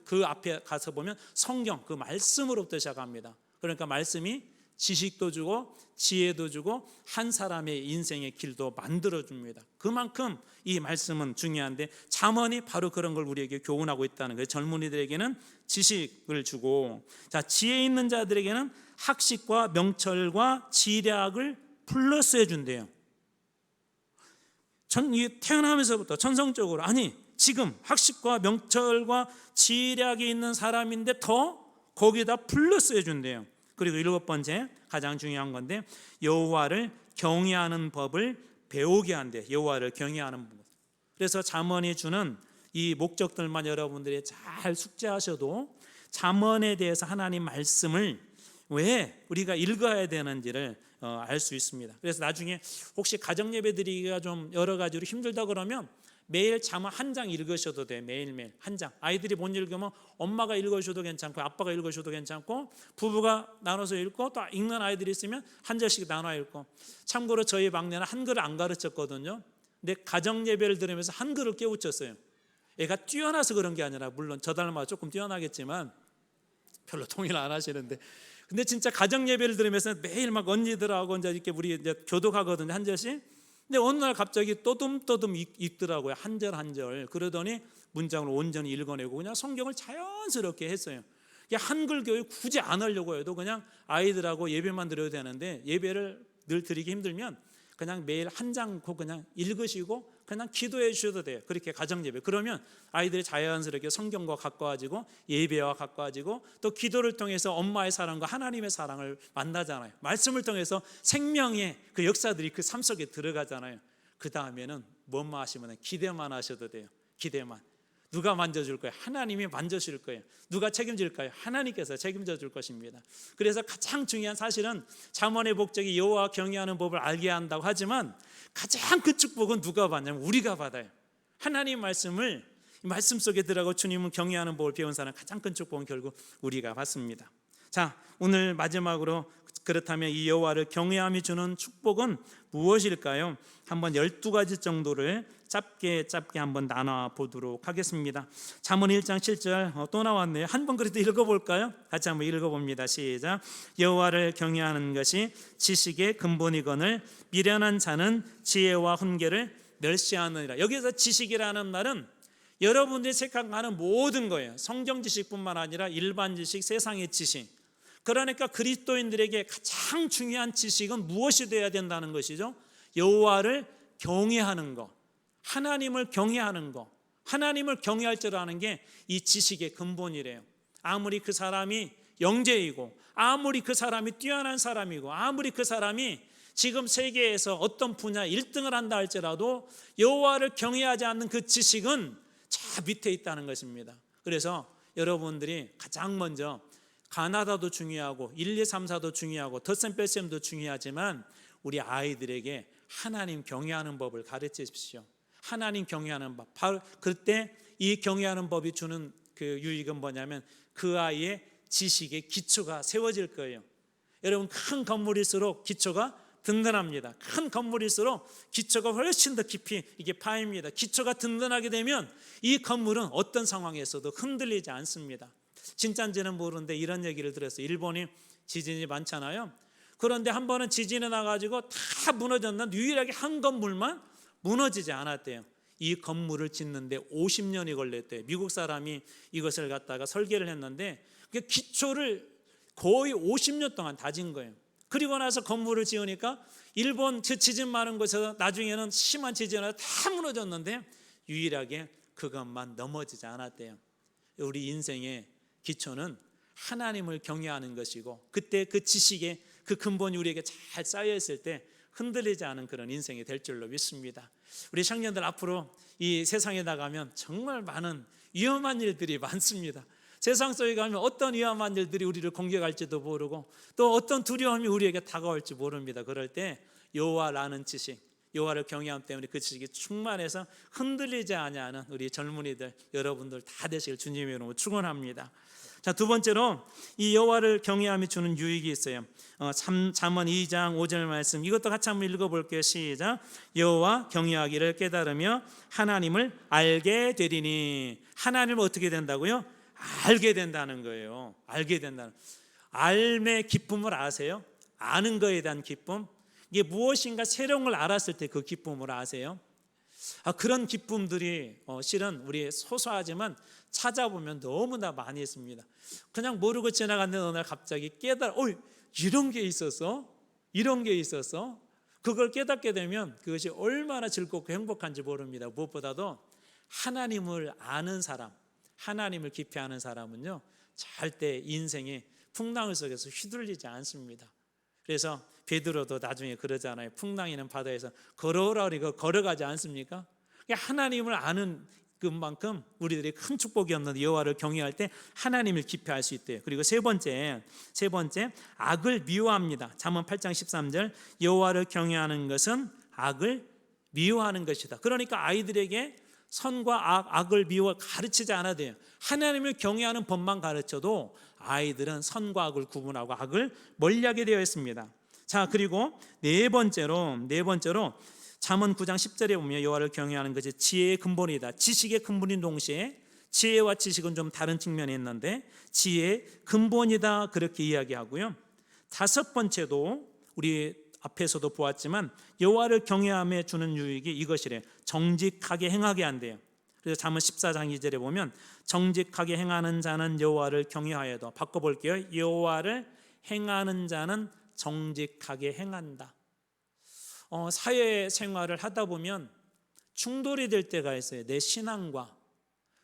그 앞에 가서 보면 성경 그 말씀으로부터 시작합니다. 그러니까 말씀이 지식도 주고 지혜도 주고 한 사람의 인생의 길도 만들어줍니다. 그만큼 이 말씀은 중요한데 잠언이 바로 그런 걸 우리에게 교훈하고 있다는 거예요. 젊은이들에게는 지식을 주고, 자, 지혜 있는 자들에게는 학식과 명철과 지략을 플러스해 준대요. 태어나면서부터 천성적으로, 아니 지금 학식과 명철과 지략이 있는 사람인데 더 거기다 플러스해 준대요. 그리고 7번째 가장 중요한 건데 여호와를 경외하는 법을 배우게 한대. 여호와를 경외하는 법. 그래서 잠언이 주는 이 목적들만 여러분들이 잘 숙지하셔도 잠언에 대해서 하나님 말씀을 왜 우리가 읽어야 되는지를 알 수 있습니다. 그래서 나중에 혹시 가정 예배 드리기가 좀 여러 가지로 힘들다 그러면 매일 잠언 한 장 읽으셔도 돼요. 매일매일 한 장. 아이들이 못 읽으면 엄마가 읽으셔도 괜찮고 아빠가 읽으셔도 괜찮고 부부가 나눠서 읽고 또 읽는 아이들이 있으면 한 절씩 나눠 읽고. 참고로 저희 막내는 한글을 안 가르쳤거든요. 근데 가정 예배를 들으면서 한글을 깨우쳤어요. 애가 뛰어나서 그런 게 아니라 물론 저 닮아 조금 뛰어나겠지만 별로 통일 안 하시는데, 근데 진짜 가정 예배를 들으면서 매일 막 언니들하고 이제 이렇게 우리 이제 교독하거든요, 한 절씩. 근데 어느 날 갑자기 또듬또듬 읽더라고요, 한 절 한 절. 그러더니 문장을 온전히 읽어내고 그냥 성경을 자연스럽게 했어요. 한글 교육 굳이 안 하려고 해도 그냥 아이들하고 예배만 드려야 되는데, 예배를 늘 드리기 힘들면 그냥 매일 한 장 그냥 읽으시고 그냥 기도해 주셔도 돼요. 그렇게 가정 예배. 그러면 아이들이 자연스럽게 성경과 가까워지고 예배와 가까워지고 또 기도를 통해서 엄마의 사랑과 하나님의 사랑을 만나잖아요. 말씀을 통해서 생명의 그 역사들이 그 삶 속에 들어가잖아요. 그 다음에는 뭐만 하시면 기대만 하셔도 돼요. 기대만. 누가 만져줄 거예요? 하나님이 만져줄 거예요. 누가 책임질까요? 하나님께서 책임져 줄 것입니다. 그래서 가장 중요한 사실은 잠언의 목적이 여호와 경외하는 법을 알게 한다고 하지만 가장 큰 축복은 누가 받냐면 우리가 받아요. 하나님 말씀을 말씀 속에 들어가고 주님을 경외하는 법을 배운 사람 가장 큰 축복은 결국 우리가 받습니다. 자, 오늘 마지막으로 그렇다면 이 여호와를 경외함이 주는 축복은 무엇일까요? 한번 12가지 정도를 짧게 한번 나눠 보도록 하겠습니다. 잠언 1장 7절 또 나왔네요. 한번 그래도 읽어볼까요? 같이 한번 읽어봅니다. 시작. 여호와를 경외하는 것이 지식의 근본이거늘 미련한 자는 지혜와 훈계를 멸시하느니라. 여기서 지식이라는 말은 여러분들이 생각하는 모든 거예요. 성경 지식뿐만 아니라 일반 지식, 세상의 지식. 그러니까 그리스도인들에게 가장 중요한 지식은 무엇이 되어야 된다는 것이죠? 여호와를 경외하는 것, 하나님을 경외하는 것. 하나님을 경외할 줄 아는 게 이 지식의 근본이래요. 아무리 그 사람이 영재이고 아무리 그 사람이 뛰어난 사람이고 아무리 그 사람이 지금 세계에서 어떤 분야 1등을 한다 할지라도 여호와를 경외하지 않는 그 지식은 저 밑에 있다는 것입니다. 그래서 여러분들이 가장 먼저 가나다도 중요하고 1, 2, 3, 4도 중요하고 덧셈 뺄셈도 중요하지만 우리 아이들에게 하나님 경외하는 법을 가르치십시오. 하나님 경외하는 법. 바로 그때 이 경외하는 법이 주는 그 유익은 뭐냐면 그 아이의 지식의 기초가 세워질 거예요. 여러분, 큰 건물일수록 기초가 든든합니다. 큰 건물일수록 기초가 훨씬 더 깊이 이게 파입니다. 기초가 든든하게 되면 이 건물은 어떤 상황에서도 흔들리지 않습니다. 진짜인지는 모르는데 이런 얘기를 들었어요. 일본이 지진이 많잖아요. 그런데 한 번은 지진이 나가지고 다 무너졌는데 유일하게 한 건물만 무너지지 않았대요. 이 건물을 짓는데 50년이 걸렸대요. 미국 사람이 이것을 갖다가 설계를 했는데 그 기초를 거의 50년 동안 다진 거예요. 그리고 나서 건물을 지으니까 일본 지진 많은 곳에서 나중에는 심한 지진으로 다 무너졌는데 유일하게 그것만 넘어지지 않았대요. 우리 인생의 기초는 하나님을 경외하는 것이고 그때 그 지식의 그 근본이 우리에게 잘 쌓여있을 때 흔들리지 않은 그런 인생이 될 줄로 믿습니다. 우리 청년들 앞으로 이 세상에 나가면 정말 많은 위험한 일들이 많습니다. 세상 속에 가면 어떤 위험한 일들이 우리를 공격할지도 모르고 또 어떤 두려움이 우리에게 다가올지 모릅니다. 그럴 때 여호와라는 지식, 여호와를 경외함 때문에 그 지식이 충만해서 흔들리지 아니하는 우리 젊은이들 여러분들 다 되시길 주님의 이름으로 축원합니다. 자, 두 번째로 이 여호와를 경외함이 주는 유익이 있어요. 잠언 2장 5절 말씀, 이것도 같이 한번 읽어볼게요. 시작. 여호와 경외하기를 깨달으며 하나님을 알게 되리니. 하나님을 어떻게 된다고요? 알게 된다는 거예요. 알게 된다는. 알의 기쁨을 아세요? 아는 거에 대한 기쁨. 이게 무엇인가 새로운 걸 알았을 때 그 기쁨을 아세요? 그런 기쁨들이 실은 우리 소소하지만 찾아보면 너무나 많이 있습니다. 그냥 모르고 지나갔는데 어느 날 갑자기 깨달아, 이런 게 있었어? 이런 게 있었어? 그걸 깨닫게 되면 그것이 얼마나 즐겁고 행복한지 모릅니다. 무엇보다도 하나님을 아는 사람, 하나님을 깊이 아는 사람은요, 절대 인생의 풍랑을 속에서 휘둘리지 않습니다. 그래서 베드로도 나중에 그러잖아요. 풍랑이는 바다에서 걸어오라 그러고 걸어가지 않습니까? 하나님을 아는 그만큼 우리들이 큰 축복이었는데, 여호와를 경외할 때 하나님을 깊이 알 수 있대요. 그리고 세 번째 악을 미워합니다. 잠언 8장 13절, 여호와를 경외하는 것은 악을 미워하는 것이다. 그러니까 아이들에게 선과 악을 미워 가르치지 않아도 돼요. 하나님을 경외하는 법만 가르쳐도 아이들은 선과 악을 구분하고 악을 멀리하게 되어 있습니다. 자, 그리고 네 번째로 잠언 9장 10절에 보면 여호와를 경외하는 것이 지혜의 근본이다. 지식의 근본인 동시에 지혜와 지식은 좀 다른 측면이 있는데 지혜의 근본이다, 그렇게 이야기하고요. 다섯 번째도 우리 앞에서도 보았지만 여호와를 경외함에 주는 유익이 이것이래. 정직하게 행하게 한대요. 그래서 잠언 14장 2절에 보면 정직하게 행하는 자는 여호와를 경외하여도, 바꿔볼게요. 여호와를 행하는 자는 정직하게 행한다. 사회생활을 하다 보면 충돌이 될 때가 있어요. 내 신앙과.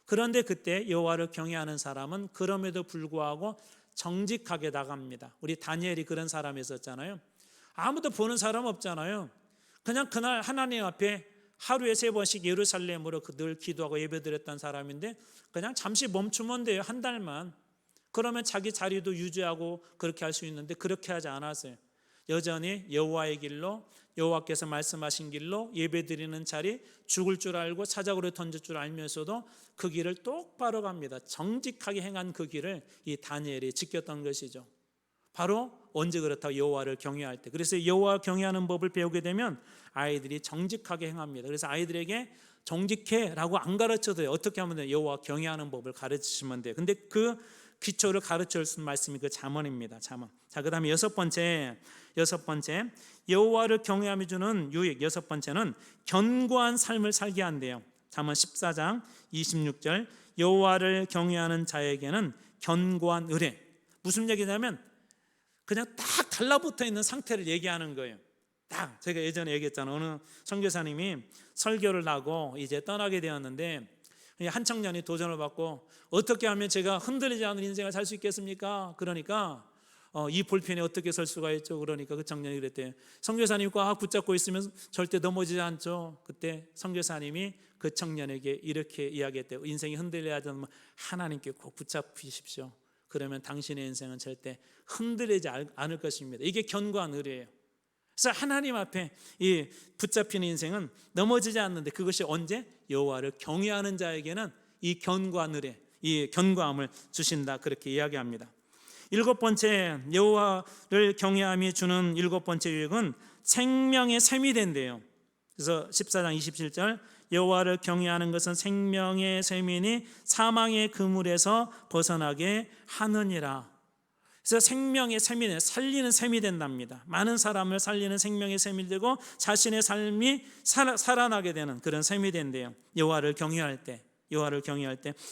그런데 그때 여호와를 경외하는 사람은 그럼에도 불구하고 정직하게 나갑니다. 우리 다니엘이 그런 사람이 있었잖아요. 아무도 보는 사람 없잖아요. 그냥 그날 하나님 앞에 하루에 3번씩 예루살렘으로 늘 기도하고 예배드렸던 사람인데 그냥 잠시 멈추면 돼요. 한 달만. 그러면 자기 자리도 유지하고 그렇게 할 수 있는데 그렇게 하지 않았어요. 여전히 여호와의 길로, 여호와께서 말씀하신 길로 예배드리는 자리, 죽을 줄 알고 사자굴에 던질 줄 알면서도 그 길을 똑바로 갑니다. 정직하게 행한 그 길을 이 다니엘이 지켰던 것이죠. 바로 언제 그렇다고? 여호와를 경외할 때. 그래서 여호와 경외하는 법을 배우게 되면 아이들이 정직하게 행합니다. 그래서 아이들에게 정직해라고 안 가르쳐도 돼요. 어떻게 하면 돼요? 여호와 경외하는 법을 가르치시면 돼요. 근데 그 기초를 가르쳐 줄 말씀이 그 잠언입니다. 잠언. 자, 그다음에 여섯 번째 여호와를 경외함이 주는 유익, 여섯 번째는 견고한 삶을 살게 한대요. 잠언 14장 26절, 여호와를 경외하는 자에게는 견고한 의뢰. 무슨 얘기냐면 그냥 딱 달라붙어 있는 상태를 얘기하는 거예요. 딱 제가 예전에 얘기했잖아요. 어느 선교사님이 설교를 하고 이제 떠나게 되었는데 한 청년이 도전을 받고 어떻게 하면 제가 흔들리지 않는 인생을 살 수 있겠습니까? 그러니까 이 볼펜에 어떻게 설 수가 있죠? 그러니까 그 청년이 그랬대요. 선교사님 꽉 붙잡고 있으면 절대 넘어지지 않죠. 그때 선교사님이 그 청년에게 이렇게 이야기했대요. 인생이 흔들려야 하면 하나님께 꼭 붙잡히십시오. 그러면 당신의 인생은 절대 흔들리지 않을 것입니다. 이게 견고한 의뢰예요. 그래서 하나님 앞에 이 붙잡히는 인생은 넘어지지 않는데, 그것이 언제? 여호와를 경외하는 자에게는 이 견고한 의뢰, 이 견고함을 주신다, 그렇게 이야기합니다. 일곱 번째, 여호와를 경외함이 주는 일곱 번째 유익은 생명의 샘이 된대요. 그래서 14장 27절, 여호와를 경외하는 것은 생명의 샘이니 사망의 그물에서 벗어나게 하느니라. 그래서 생명의 샘이, 살리는 샘이 된답니다. 많은 사람을 살리는 생명의 샘이 되고 자신의 삶이 살아나게 되는 그런 샘이 된대요. 여호와를 경외할 때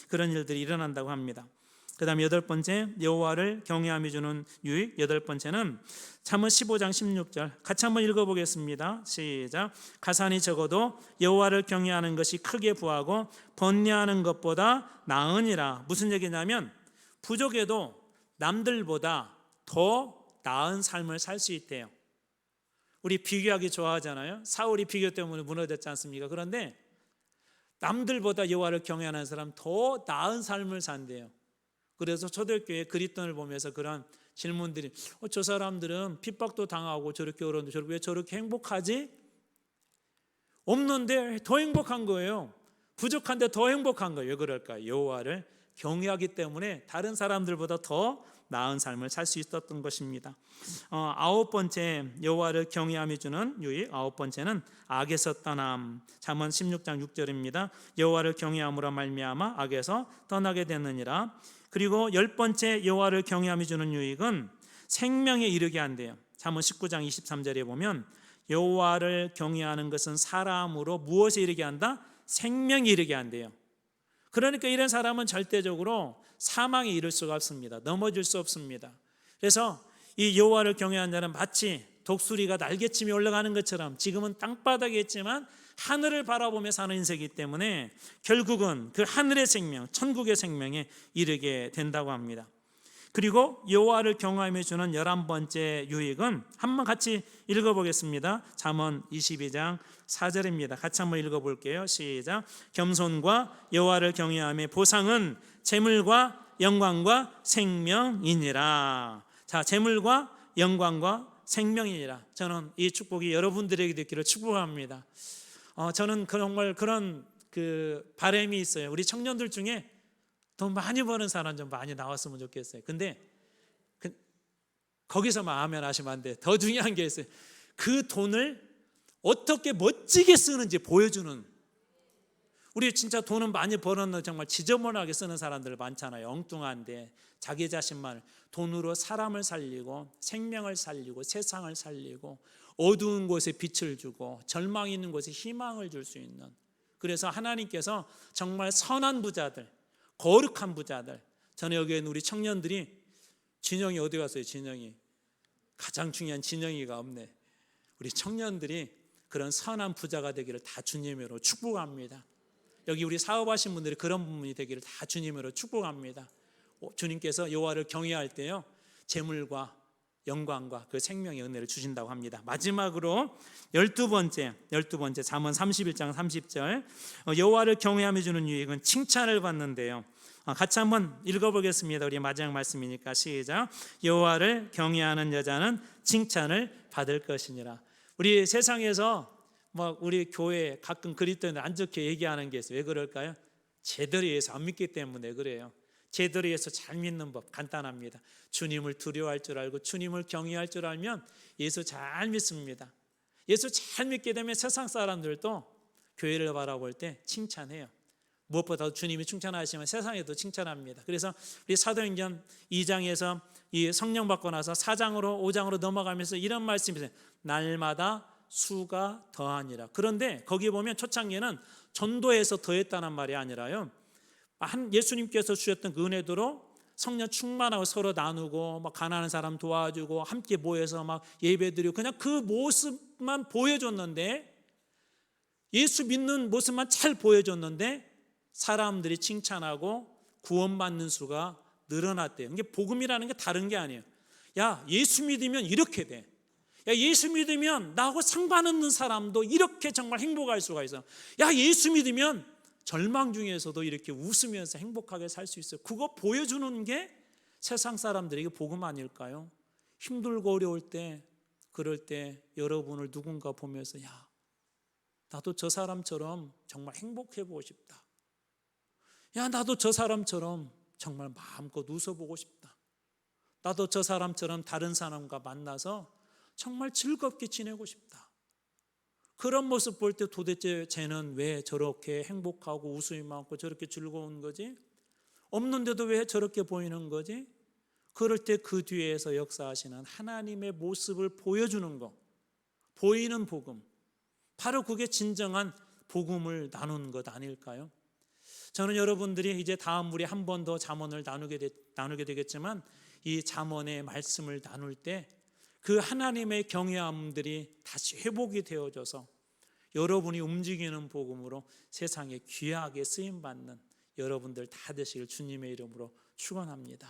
그런 일들이 일어난다고 합니다. 그 다음에 여덟 번째, 여호와를 경외함이 주는 유익, 여덟 번째는 잠언 15장 16절, 같이 한번 읽어보겠습니다. 시작. 가산이 적어도 여호와를 경외하는 것이 크게 부하고 번뇌하는 것보다 나으니라. 무슨 얘기냐면 부족해도 남들보다 더 나은 삶을 살 수 있대요. 우리 비교하기 좋아하잖아요. 사울이 비교 때문에 무너졌지 않습니까? 그런데 남들보다 여호와를 경외하는 사람 더 나은 삶을 산대요. 그래서 초대교회 그리스도인을 보면서 그런 질문들이, 저 사람들은 핍박도 당하고 저렇게 어려운데 왜 저렇게 행복하지? 없는데 더 행복한 거예요. 부족한데 더 행복한 거예요. 왜 그럴까요? 여호와를 경외하기 때문에 다른 사람들보다 더 나은 삶을 살 수 있었던 것입니다. 아홉 번째, 여호와를 경외함이 주는 유익. 아홉 번째는 악에서 떠남. 잠언 16장 6절입니다. 여호와를 경외함으로 말미암아 악에서 떠나게 되느니라. 그리고 열 번째, 여호와를 경외함이 주는 유익은 생명에 이르게 한대요. 잠언 19장 23절에 보면 여호와를 경외하는 것은 사람으로 무엇에 이르게 한다? 생명에 이르게 한대요. 그러니까 이런 사람은 절대적으로 사망에 이를 수가 없습니다. 넘어질 수 없습니다. 그래서 이 여호와를 경외하는 자는 마치 독수리가 날개치며 올라가는 것처럼 지금은 땅바닥에 있지만 하늘을 바라보며 사는 인생이기 때문에 결국은 그 하늘의 생명, 천국의 생명에 이르게 된다고 합니다. 그리고 여호와를 경외하며 주는 11번째 유익은 한번 같이 읽어보겠습니다. 잠언 22장 4절입니다. 같이 한번 읽어볼게요. 시작. 겸손과 여호와를 경외함의 보상은 재물과 영광과 생명이니라. 자, 재물과 영광과 생명이니라. 저는 이 축복이 여러분들에게 되기를 축복합니다. 저는 정말 그런 바람이 있어요. 우리 청년들 중에 돈 많이 버는 사람 좀 많이 나왔으면 좋겠어요. 근데 거기서만 아멘 하시면 안 돼. 더 중요한 게 있어요. 그 돈을 어떻게 멋지게 쓰는지 보여주는. 우리 진짜 돈은 많이 벌었는데 정말 지저분하게 쓰는 사람들 많잖아요. 엉뚱한데 자기 자신만 돈으로 사람을 살리고 생명을 살리고 세상을 살리고 어두운 곳에 빛을 주고 절망 있는 곳에 희망을 줄 수 있는. 그래서 하나님께서 정말 선한 부자들, 거룩한 부자들. 저는 여기에 있는 우리 청년들이, 진영이 어디 갔어요? 진영이 가장 중요한 진영이가 없네. 우리 청년들이 그런 선한 부자가 되기를 다 주님으로 축복합니다. 여기 우리 사업하신 분들이 그런 부분이 되기를 다 주님으로 축복합니다. 주님께서 여호와를 경외할 때요, 재물과 영광과 그 생명의 은혜를 주신다고 합니다. 마지막으로 12번째 잠언 31장 30절, 여호와를 경외하며 주는 유익은 칭찬을 받는데요. 같이 한번 읽어보겠습니다. 우리 마지막 말씀이니까 시작. 여호와를 경외하는 여자는 칭찬을 받을 것이니라. 우리 세상에서 우리 교회 가끔 그리스도인들 안 좋게 얘기하는 게 있어요. 왜 그럴까요? 제대로 예수 안 믿기 때문에 그래요. 제대로 예수 잘 믿는 법 간단합니다. 주님을 두려워할 줄 알고 주님을 경외할 줄 알면 예수 잘 믿습니다. 예수 잘 믿게 되면 세상 사람들도 교회를 바라볼 때 칭찬해요. 무엇보다도 주님이 칭찬하시면 세상에도 칭찬합니다. 그래서 우리 사도행전 2장에서 이 성령 받고 나서 4장으로 5장으로 넘어가면서 이런 말씀이 있어요. 날마다 수가 더하니라. 그런데 거기 보면 초창기에는 전도해서 더했다는 말이 아니라요, 예수님께서 주셨던 그 은혜대로 성령 충만하고 서로 나누고 가난한 사람 도와주고 함께 모여서 예배드리고 그냥 그 모습만 보여줬는데, 예수 믿는 모습만 잘 보여줬는데 사람들이 칭찬하고 구원받는 수가 늘어났대요. 이게 복음이라는 게 다른 게 아니에요. 야, 예수 믿으면 이렇게 돼. 야, 예수 믿으면 나하고 상관없는 사람도 이렇게 정말 행복할 수가 있어. 야, 예수 믿으면 절망 중에서도 이렇게 웃으면서 행복하게 살 수 있어요. 그거 보여주는 게 세상 사람들에게 복음 아닐까요? 힘들고 어려울 때, 그럴 때 여러분을 누군가 보면서 야, 나도 저 사람처럼 정말 행복해 보고 싶다. 야, 나도 저 사람처럼 정말 마음껏 웃어보고 싶다. 나도 저 사람처럼 다른 사람과 만나서 정말 즐겁게 지내고 싶다. 그런 모습 볼 때 도대체 쟤는 왜 저렇게 행복하고 웃음이 많고 저렇게 즐거운 거지? 없는데도 왜 저렇게 보이는 거지? 그럴 때 그 뒤에서 역사하시는 하나님의 모습을 보여주는 거, 보이는 복음, 바로 그게 진정한 복음을 나누는 것 아닐까요? 저는 여러분들이 이제 다음 우리 한 번 더 잠언을 나누게 되겠지만, 이 잠언의 말씀을 나눌 때 그 하나님의 경외함들이 다시 회복이 되어져서 여러분이 움직이는 복음으로 세상에 귀하게 쓰임받는 여러분들 다 되시길 주님의 이름으로 축원합니다.